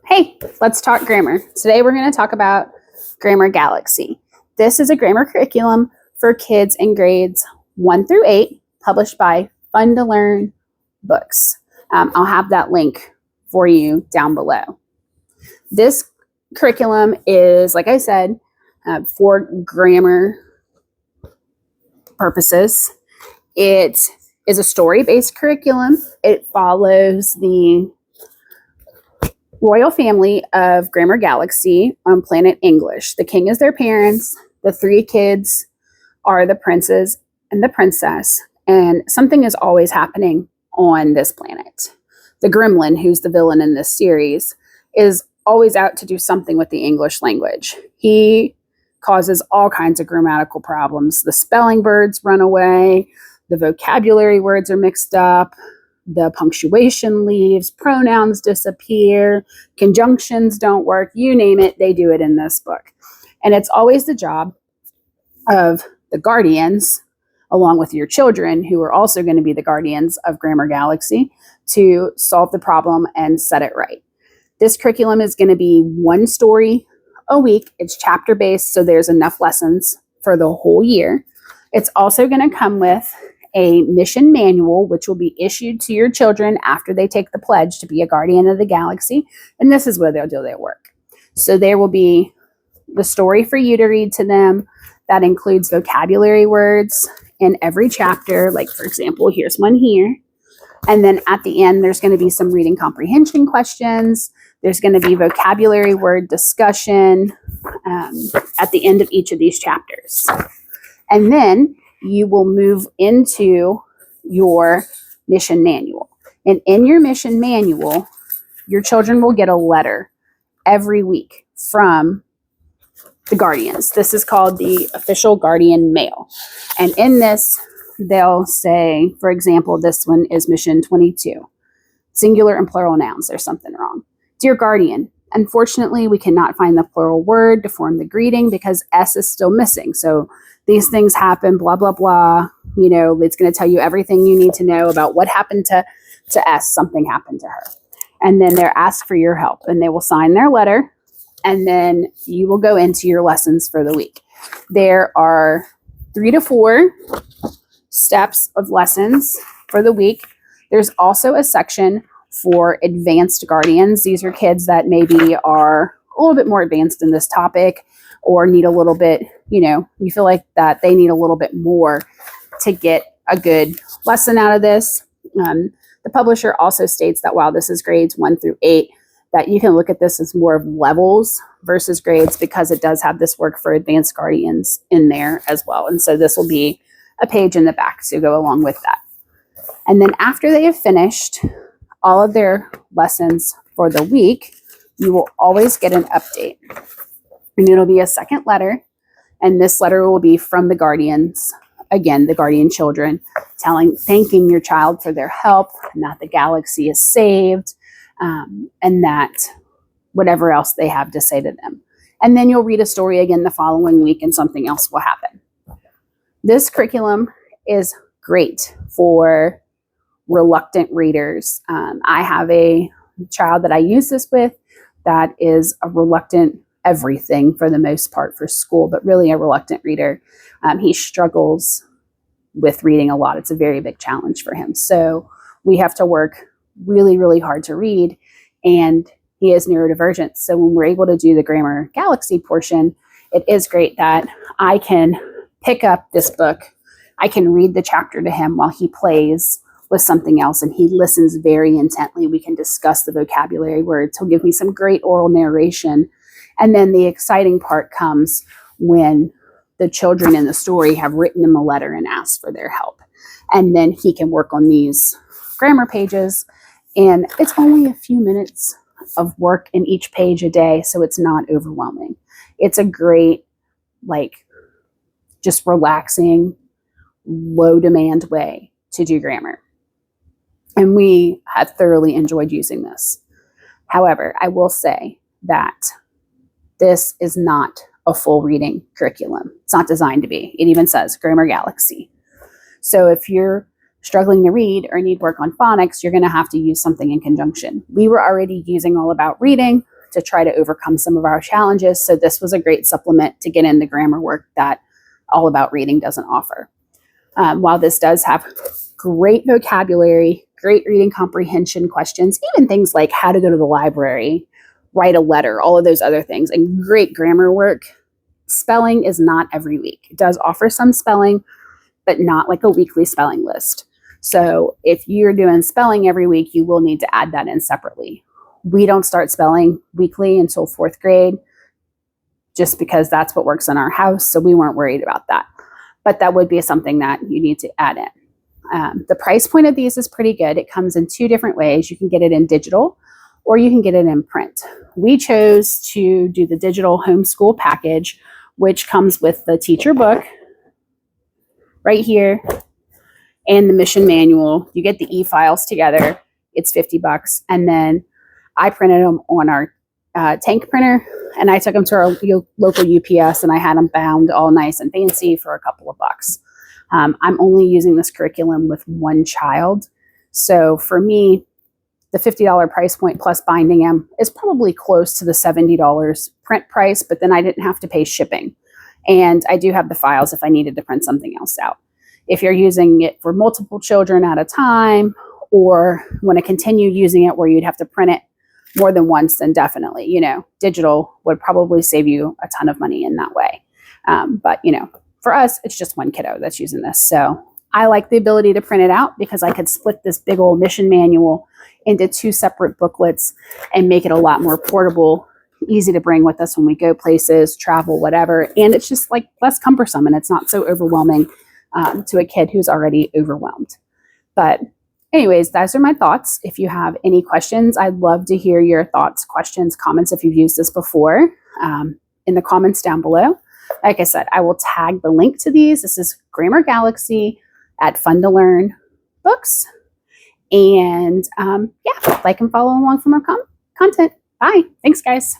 Hey, let's talk grammar. Today we're going to talk about Grammar Galaxy. This is a grammar curriculum for kids in grades 1 through 8, published by Fun to Learn Books. I'll have that link for you down below. This curriculum is, like I said, for grammar purposes. It is a story-based curriculum. It follows the royal family of Grammar Galaxy on planet English. The king is their parents. The 3 kids are the princes and the princess. And something is always happening on this planet. The gremlin, who's the villain in this series, is always out to do something with the English language. He causes all kinds of grammatical problems. The spelling birds run away. The vocabulary words are mixed up. The punctuation leaves, pronouns disappear, conjunctions don't work, you name it, they do it in this book. And it's always the job of the guardians, along with your children, who are also going to be the guardians of Grammar Galaxy, to solve the problem and set it right. This curriculum is going to be 1 story a week. It's chapter-based, so there's enough lessons for the whole year. It's also going to come with a mission manual, which will be issued to your children after they take the pledge to be a guardian of the galaxy. And this is where they'll do their work. So there will be the story for you to read to them. That includes vocabulary words in every chapter. Like, for example, here's one here. And then at the end, there's going to be some reading comprehension questions. There's going to be vocabulary word discussion at the end of each of these chapters. And then you will move into your mission manual. And in your mission manual, your children will get a letter every week from the guardians. This is called the official guardian mail. And in this, they'll say, for example, this one is mission 22, singular and plural nouns. There's something wrong. Dear guardian, unfortunately, we cannot find the plural word to form the greeting because S is still missing. So these things happen, blah, blah, blah. You know, it's going to tell you everything you need to know about what happened to S. Something happened to her. And then they're asked for your help, and they will sign their letter, and then you will go into your lessons for the week. There are 3 to 4 steps of lessons for the week. There's also a section for advanced guardians. These are kids that maybe are a little bit more advanced in this topic, or need a little bit, you feel like that they need a little bit more to get a good lesson out of this. The publisher also states that while this is grades 1 through 8, that you can look at this as more of levels versus grades, because it does have this work for advanced guardians in there as well. And so this will be a page in the back to go along with that. And then after they have finished all of their lessons for the week, you will always get an update. And it'll be a second letter. And this letter will be from the guardians, again, the guardian children, thanking your child for their help, and that the galaxy is saved, and that whatever else they have to say to them. And then you'll read a story again the following week, and something else will happen. This curriculum is great for reluctant readers. I have a child that I use this with that is a reluctant everything for the most part for school, but really a reluctant reader. He struggles with reading a lot. It's a very big challenge for him. So we have to work really, really hard to read, and he is neurodivergent. So when we're able to do the Grammar Galaxy portion, it is great that I can pick up this book. I can read the chapter to him while he plays with something else, and he listens very intently. We can discuss the vocabulary words. He'll give me some great oral narration. And then the exciting part comes when the children in the story have written him a letter and asked for their help. And then he can work on these grammar pages. And it's only a few minutes of work in each page a day, so it's not overwhelming. It's a great, just relaxing, low demand way to do grammar. And we have thoroughly enjoyed using this. However, I will say that this is not a full reading curriculum. It's not designed to be. It even says Grammar Galaxy. So if you're struggling to read or need work on phonics, you're going to have to use something in conjunction. We were already using All About Reading to try to overcome some of our challenges. So this was a great supplement to get in the grammar work that All About Reading doesn't offer. While this does have great vocabulary, great reading comprehension questions, even things like how to go to the library, write a letter, all of those other things, and great grammar work, spelling is not every week. It does offer some spelling, but not like a weekly spelling list. So if you're doing spelling every week, you will need to add that in separately. We don't start spelling weekly until 4th grade, just because that's what works in our house. So we weren't worried about that. But that would be something that you need to add in. The price point of these is pretty good. It comes in 2 different ways. You can get it in digital or you can get it in print. We chose to do the digital homeschool package, which comes with the teacher book right here and the mission manual. You get the e-files together. It's $50. And then I printed them on our tank printer, and I took them to our local UPS, and I had them bound all nice and fancy for a couple of bucks. I'm only using this curriculum with 1 child. So for me, the $50 price point plus binding them is probably close to the $70 print price, but then I didn't have to pay shipping. And I do have the files if I needed to print something else out. If you're using it for multiple children at a time, or want to continue using it where you'd have to print it more than once, then definitely, digital would probably save you a ton of money in that way. But, for us, it's just 1 kiddo that's using this. So I like the ability to print it out because I could split this big old mission manual into 2 separate booklets and make it a lot more portable, easy to bring with us when we go places, travel, whatever. And it's just like less cumbersome, and it's not so overwhelming to a kid who's already overwhelmed. But anyways, those are my thoughts. If you have any questions, I'd love to hear your thoughts, questions, comments if you've used this before in the comments down below. Like I said, I will tag the link to these. This is Grammar Galaxy at Fun to Learn Books. And like and follow along for more content. Bye. Thanks, guys.